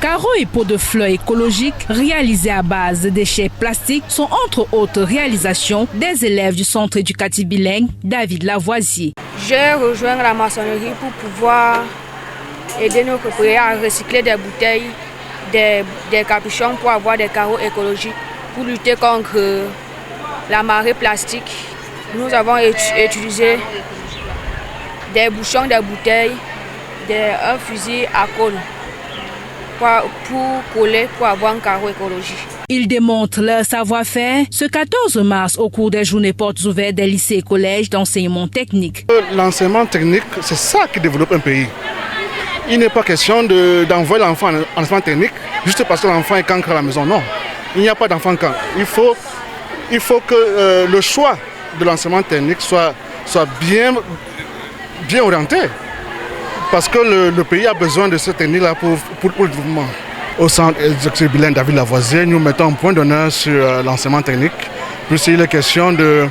Carreaux et pots de fleurs écologiques réalisés à base de déchets plastiques sont entre autres réalisations des élèves du centre éducatif bilingue David Lavoisier. J'ai rejoint la maçonnerie pour pouvoir aider nos propriétaires à recycler des bouteilles, des capuchons pour avoir des carreaux écologiques pour lutter contre la marée plastique. Nous avons utilisé des bouchons, des bouteilles, un fusil à colle pour coller, pour avoir un carreau écologique. Ils démontrent leur savoir-faire ce 14 mars au cours des journées portes ouvertes des lycées et collèges d'enseignement technique. L'enseignement technique, c'est ça qui développe un pays. Il n'est pas question d'envoyer l'enfant en enseignement technique juste parce que l'enfant est cancre à la maison. Non, il n'y a pas d'enfant cancre. Il faut que le choix de l'enseignement technique soit bien orienté. Parce que le pays a besoin de cette technique-là pour le développement. Au centre éducatif bilingue David Lavoisier, nous mettons un point d'honneur sur l'enseignement technique. Puisqu'il est question de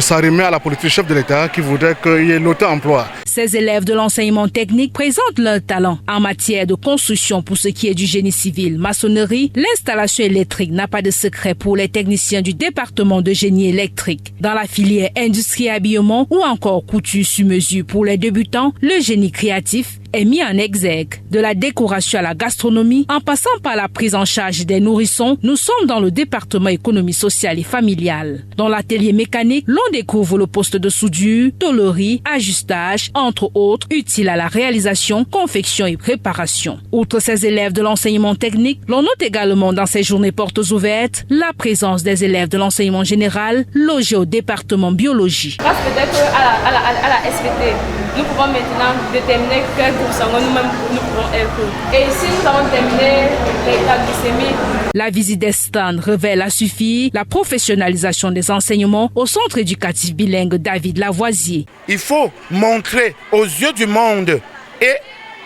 s'arrimer à la politique du chef de l'État qui voudrait qu'il y ait l'auto-emploi. Ces élèves de l'enseignement technique présentent leur talent en matière de construction pour ce qui est du génie civil, maçonnerie. L'installation électrique n'a pas de secret pour les techniciens du département de génie électrique. Dans la filière industrie et habillement ou encore couture sur mesure pour les débutants, le génie créatif est mis en exergue. De la décoration à la gastronomie, en passant par la prise en charge des nourrissons, nous sommes dans le département économie sociale et familiale. Dans l'atelier mécanique, l'on découvre le poste de soudure, tôlerie, ajustage, entre autres, utiles à la réalisation, confection et préparation. Outre ces élèves de l'enseignement technique, l'on note également dans ces journées portes ouvertes la présence des élèves de l'enseignement général logés au département biologie. Grâce peut-être à la SVT, nous pouvons maintenant déterminer quel groupe sanguin nous-mêmes nous pouvons être. Et ici, nous avons terminé l'état glycémique. La visite des stands révèle à suffire la professionnalisation des enseignements au centre éducatif bilingue David Lavoisier. Il faut montrer aux yeux du monde et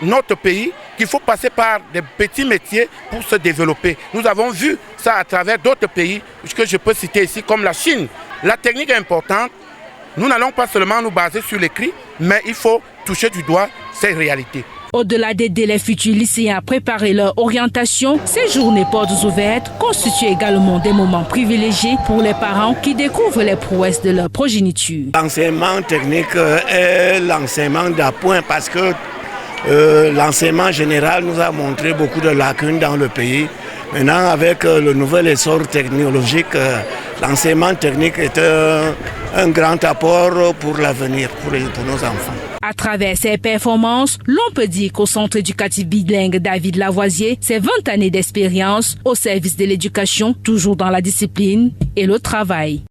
notre pays qu'il faut passer par des petits métiers pour se développer. Nous avons vu ça à travers d'autres pays que je peux citer ici comme la Chine. La technique est importante. Nous n'allons pas seulement nous baser sur l'écrit, mais il faut toucher du doigt ces réalités. Au-delà d'aider les futurs lycéens à préparer leur orientation, ces journées portes ouvertes constituent également des moments privilégiés pour les parents qui découvrent les prouesses de leur progéniture. L'enseignement technique est l'enseignement d'appoint parce que l'enseignement général nous a montré beaucoup de lacunes dans le pays. Maintenant, avec le nouvel essor technologique, l'enseignement technique est un grand apport pour l'avenir, pour nos enfants. À travers ces performances, l'on peut dire qu'au centre éducatif bilingue David Lavoisier, c'est 20 années d'expérience au service de l'éducation, toujours dans la discipline et le travail.